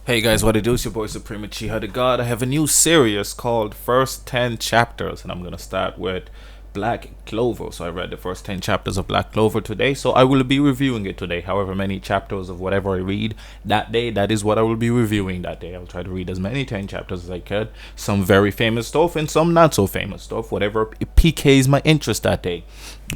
Hey guys, what it is? Your boy Supreme Uchiha the God. I have a new series called First 10 Chapters, and I'm gonna start with Black Clover. So I read the first 10 chapters of Black Clover today, so I will be reviewing it today. However many chapters of whatever I read that day, that is what I will be reviewing that day. I'll try to read as many 10 chapters as I could. Some very famous stuff and some not so famous stuff, whatever piques my interest that day.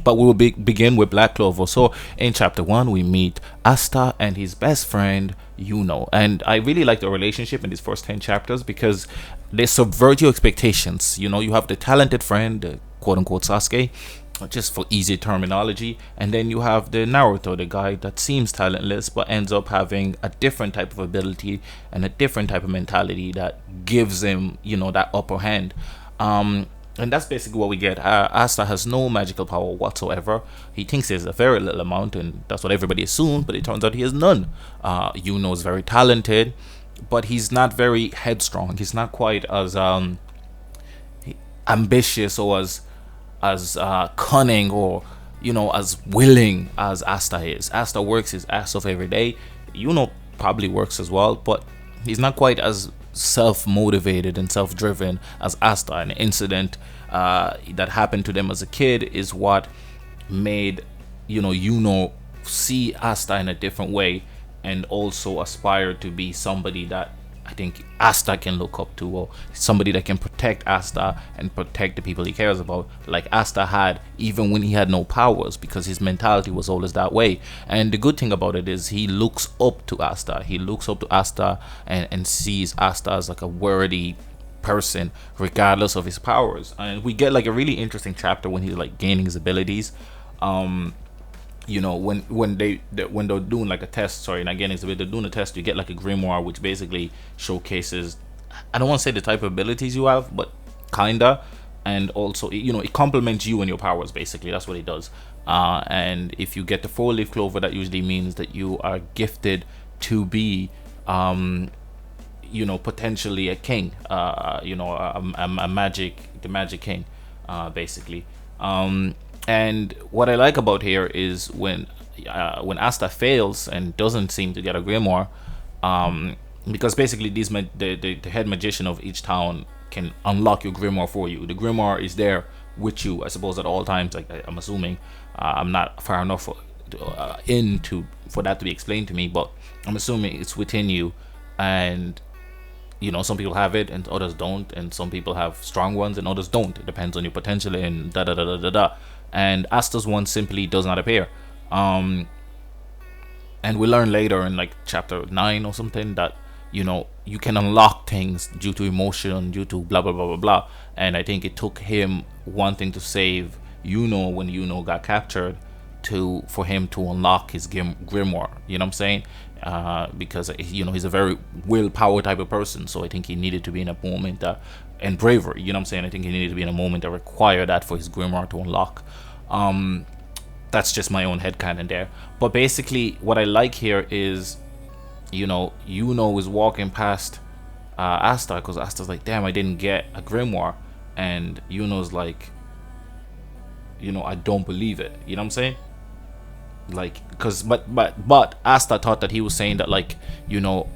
But we will begin with Black Clover. So in chapter 1, we meet Asta and his best friend and I really like the relationship in these first 10 chapters because they subvert your expectations. You have the talented friend, the quote unquote Sasuke, just for easy terminology, and then you have the Naruto, the guy that seems talentless but ends up having a different type of ability and a different type of mentality that gives him, that upper hand. And that's basically what we get. Asta has no magical power whatsoever. He thinks there's a very little amount, and that's what everybody assumes, but it turns out he has none. Yuno is very talented, but he's not very headstrong. He's not quite as ambitious or as cunning or as willing as Asta is. Asta works his ass off every day. Probably works as well, but he's not quite as self-motivated and self-driven as Asta. An incident that happened to them as a kid is what made Yuno see Asta in a different way and also aspire to be somebody that I think Asta can look up to, or somebody that can protect Asta and protect the people he cares about, like Asta had even when he had no powers, because his mentality was always that way. And the good thing about it is he looks up to Asta. He looks up to Asta and sees Asta as like a worthy person regardless of his powers. And we get like a really interesting chapter when he's like gaining his abilities. When they're doing like a test, sorry, and again, it's they're doing a test, you get like a grimoire which basically showcases, I don't want to say the type of abilities you have, but kinda, and also it complements you and your powers. Basically, that's what it does. And if you get the 4-leaf clover, that usually means that you are gifted to be potentially a king, a magic king, basically. And what I like about here is when Asta fails and doesn't seem to get a grimoire, because basically the head magician of each town can unlock your grimoire for you. The grimoire is there with you, I suppose, at all times. Like I'm assuming, I'm not far enough for that to be explained to me, but I'm assuming it's within you. And some people have it and others don't, and some people have strong ones and others don't. It depends on your potential and da da da da da da. And Asta's one simply does not appear. And we learn later in like chapter 9 or something that you can unlock things due to emotion, due to blah blah blah blah blah. And I think it took him wanting to save when got captured for him to unlock his grimoire. You know what I'm saying? Because he's a very willpower type of person, so I think he needed to be in a moment and bravery, you know what I'm saying? I think he needed to be in a moment that required that for his grimoire to unlock. That's just my own headcanon there. But basically what I like here is Yuno is walking past Asta, because Asta's like, damn, I didn't get a grimoire, and Yuno's like, I don't believe it, you know what I'm saying? Like, because but Asta thought that he was saying that, like,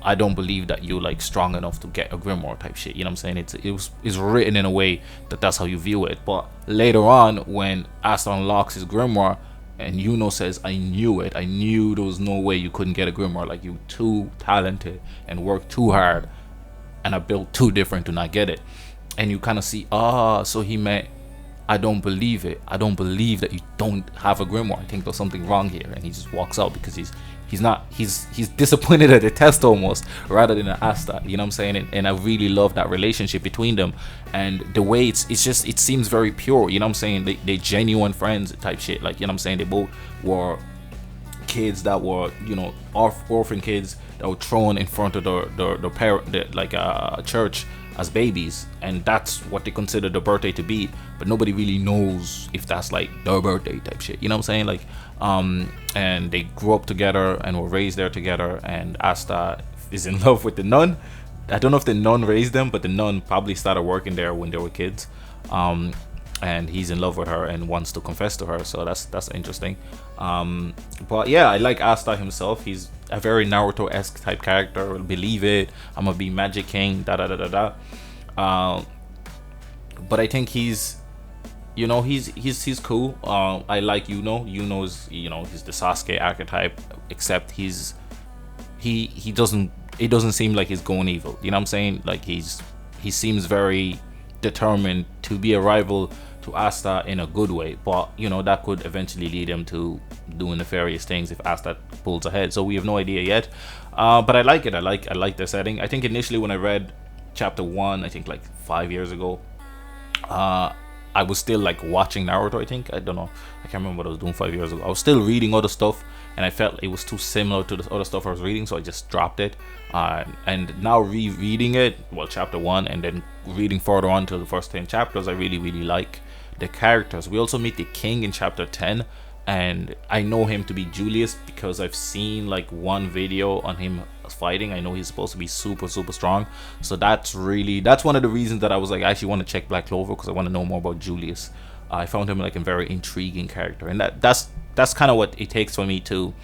I don't believe that you like strong enough to get a grimoire type shit, you know what I'm saying? It's written in a way that that's how you view it. But later on, when Asta unlocks his grimoire and says, I knew it, I knew there was no way you couldn't get a grimoire, like, you too talented and worked too hard and I built too different to not get it. And you kind of see, so he meant, I don't believe it. I don't believe that you don't have a grimoire. I think there's something wrong here, and he just walks out because he's disappointed at the test almost, rather than an Asta. You know what I'm saying? And I really love that relationship between them, and the way it seems very pure. You know what I'm saying? They genuine friends type shit. Like, you know what I'm saying? They both were kids that were orphan kids that were thrown in front of the parent, like a church, as babies, and that's what they consider the birthday to be, but nobody really knows if that's like their birthday type shit, you know what I'm saying? Like, and they grew up together and were raised there together, and Asta is in love with the nun. I don't know if the nun raised them, but the nun probably started working there when they were kids. and he's in love with her and wants to confess to her. So that's interesting. But yeah, I like Asta himself. He's a very Naruto-esque type character. Believe it, I'm gonna be Magic King. Da da da da da. But I think he's cool. I like Yuno's, he's the Sasuke archetype, except he doesn't, it doesn't seem like he's going evil. You know what I'm saying? Like he seems very determined to be a rival to Asta in a good way, but that could eventually lead him to doing nefarious things if Asta pulls ahead. So we have no idea yet. But I like it. I like the setting. I think initially when I read chapter 1, I think like 5 years ago, I was still like watching Naruto. I don't know, I can't remember what I was doing 5 years ago. I was still reading other stuff, and I felt it was too similar to the other stuff I was reading, so I just dropped it. And now rereading it, well, chapter 1, and then reading further on to the first 10 chapters, I really like the characters. We also meet the king in chapter 10, and I know him to be Julius because I've seen like one video on him fighting. I know he's supposed to be super strong, so that's one of the reasons that I was like, I actually want to check Black Clover, because I want to know more about Julius. I found him like a very intriguing character, and that's kind of what it takes for me to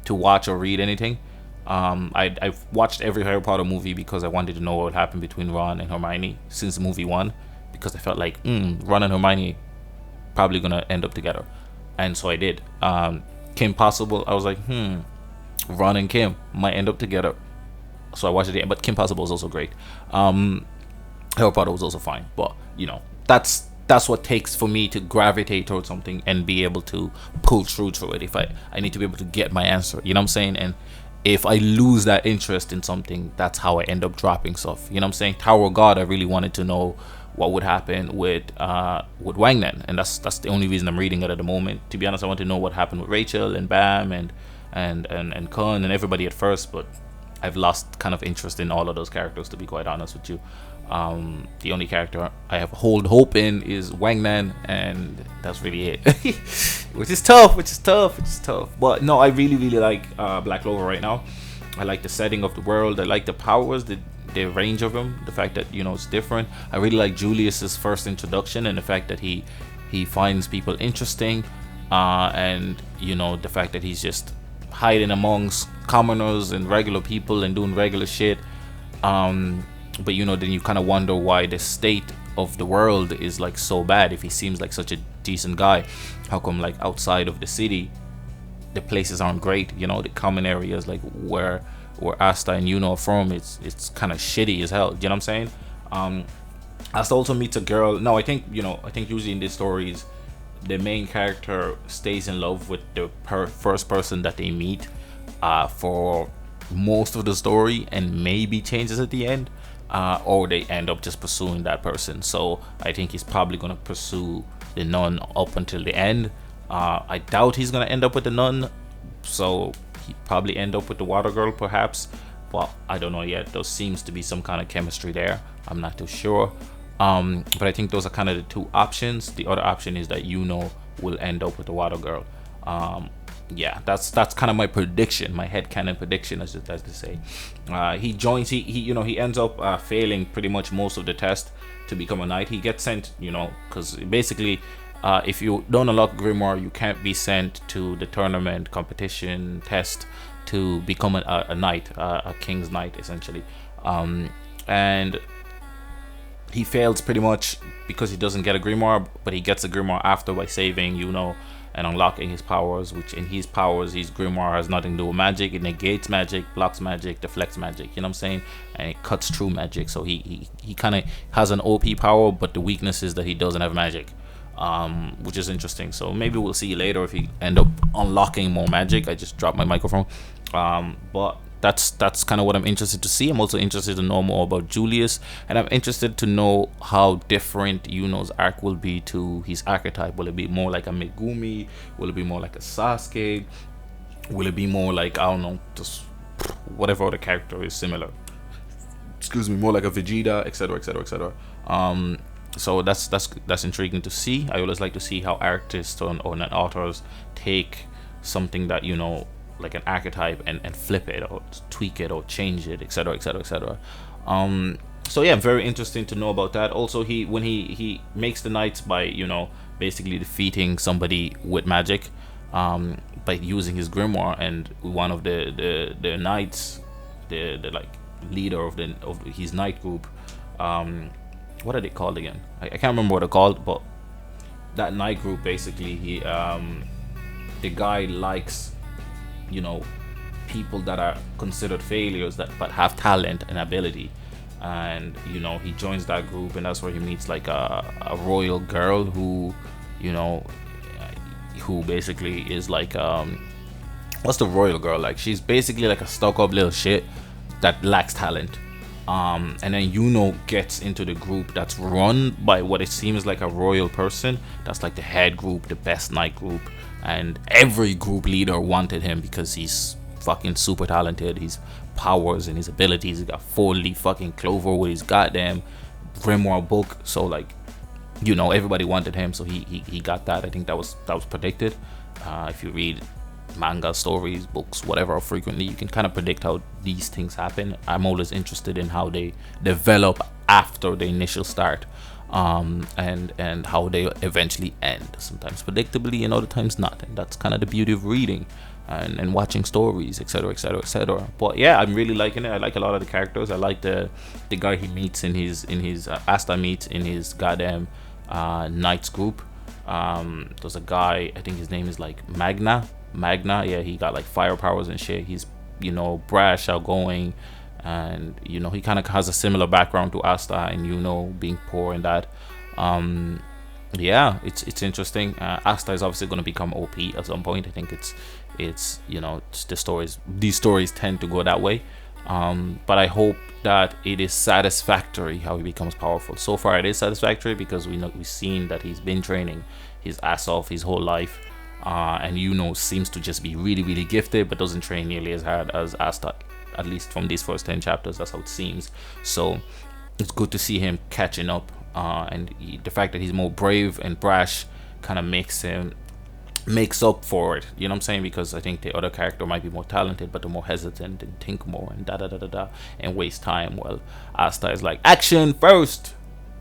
watch or read anything. I've watched every Harry Potter movie because I wanted to know what would happen between Ron and Hermione since movie 1, because I felt like Ron and Hermione probably gonna end up together, and so I did. Kim Possible, I was like, Ron and Kim might end up together, so I watched it. But Kim Possible is also great. Harry Potter was also fine, but that's what takes for me to gravitate towards something and be able to pull through to it. If I need to be able to get my answer, you know what I'm saying? And if I lose that interest in something, that's how I end up dropping stuff. You know what I'm saying? Tower of God, I really wanted to know what would happen with Wang then, and that's the only reason I'm reading it at the moment. To be honest, I want to know what happened with Rachel and Bam and Kun and everybody at first, but I've lost kind of interest in all of those characters, to be quite honest with you. The only character I have hold hope in is Wang Nan, and that's really it. which is tough. But no, I really like Black Clover right now. I like the setting of the world. I like the powers, the range of them, the fact that it's different. I really like Julius's first introduction, and the fact that he finds people interesting, and the fact that he's just hiding amongst commoners and regular people and doing regular shit. But then you kind of wonder why the state of the world is like so bad. If he seems like such a decent guy, how come like outside of the city the places aren't great? The common areas, like where Asta and are from, it's kind of shitty as hell. You know what I'm saying? Asta also meets a girl. No, I think usually in these stories the main character stays in love with the first person that they meet for most of the story, and maybe changes at the end, or they end up just pursuing that person. So I think he's probably gonna pursue the nun up until the end. I doubt he's gonna end up with the nun, so he'd probably end up with the water girl perhaps, but I don't know yet. There seems to be some kind of chemistry there. I'm not too sure. But I think those are kind of the two options. The other option is that will end up with the water girl. Yeah, that's kind of my prediction, my headcanon prediction, as they say. He ends up failing pretty much most of the test to become a knight. He gets sent, because basically, if you don't unlock Grimoire, you can't be sent to the tournament competition test to become a knight, a king's knight, essentially. And he fails pretty much because he doesn't get a Grimoire, but he gets a Grimoire after by saving, and unlocking his powers, which in his powers, his Grimoire has nothing to do with magic. It negates magic, blocks magic, deflects magic, you know what I'm saying? And it cuts through magic. So he kind of has an OP power, but the weakness is that he doesn't have magic, which is interesting. So maybe we'll see later if he end up unlocking more magic. I just dropped my microphone. But that's kind of what I'm interested to see. I'm also interested to know more about Julius, and I'm interested to know how different Yuno's arc will be to his archetype. Will it be more like a Megumi? Will it be more like a Sasuke? Will it be more like, I don't know, just whatever other character is similar? Excuse me, more like a Vegeta, etc., etc., etc. So that's intriguing to see. I always like to see how artists or authors take something that like an archetype and flip it or tweak it or change it, etc., etc., etc. So yeah, very interesting to know about that. Also, he when he makes the knights by, basically defeating somebody with magic, by using his grimoire, and one of the knights, the like leader of his knight group, what are they called again? I can't remember what they're called, but that knight group, basically, he the guy likes, you know people that are considered failures, that but have talent and ability. And he joins that group, and that's where he meets like a royal girl who, you know who basically is like, what's the royal girl like? She's basically like a stuck up little shit that lacks talent. And then gets into the group that's run by what it seems like a royal person. That's like the head group, the best knight group, and every group leader wanted him because he's fucking super talented. His powers and his abilities. He got 4-leaf fucking Clover with his goddamn grimoire book. So like, everybody wanted him. So he got that. I think that was predicted. If you read manga, stories, books, whatever, frequently, you can kind of predict how these things happen. I'm always interested in how they develop after the initial start, and how they eventually end. Sometimes predictably, and other times not. And that's kind of the beauty of reading and watching stories, etc., etc., etc. But yeah, I'm really liking it. I like a lot of the characters. I like the guy he meets in his Asta meets in his goddamn knights group. There's a guy, I think his name is like Magna. Yeah, he got like fire powers and shit. He's brash, outgoing, and he kind of has a similar background to Asta, and being poor and that. Yeah, it's interesting. Asta is obviously going to become OP at some point. I think it's these stories tend to go that way. But I hope that it is satisfactory how he becomes powerful. So far it is satisfactory because we've seen that he's been training his ass off his whole life, and seems to just be really, really gifted, but doesn't train nearly as hard as Asta, at least from these first 10 chapters. That's how it seems. So it's good to see him catching up, and the fact that he's more brave and brash kind of makes up for it, you know what I'm saying? Because I think the other character might be more talented, but they're more hesitant and think more and and waste time. Well, Asta is like, action first,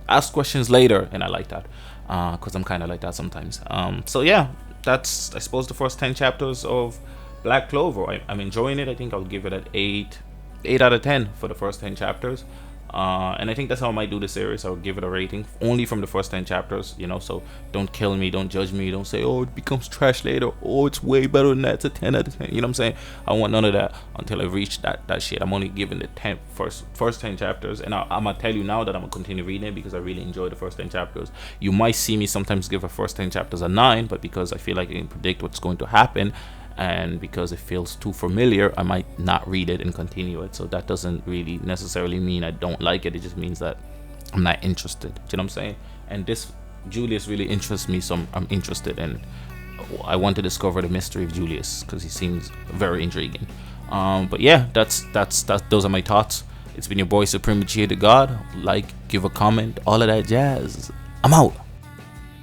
ask questions later, and I like that, because I'm kind of like that sometimes. So yeah, that's, I suppose, the first 10 chapters of Black Clover. I'm enjoying it. I think I'll give it an 8 out of 10 for the first 10 chapters. And I think that's how I might do the series. I'll give it a rating only from the first 10 chapters, so don't kill me, don't judge me, don't say, oh, it becomes trash later, oh, it's way better than that, it's a 10 out of 10, you know what I'm saying? I want none of that until I reach that shit. I'm only giving the first 10 chapters, and I'm gonna tell you now that I'm gonna continue reading it because I really enjoy the first 10 chapters. You might see me sometimes give the first 10 chapters a 9, but because I feel like I can predict what's going to happen, and because it feels too familiar, I might not read it and continue it. So that doesn't really necessarily mean I don't like it. It just means that I'm not interested. Do you know what I'm saying? And this Julius really interests me, so I'm interested, and I want to discover the mystery of Julius because he seems very intriguing. But yeah, that's those are my thoughts. It's been your boy Supreme Uchiha the God. Like, give a comment, all of that jazz. I'm out.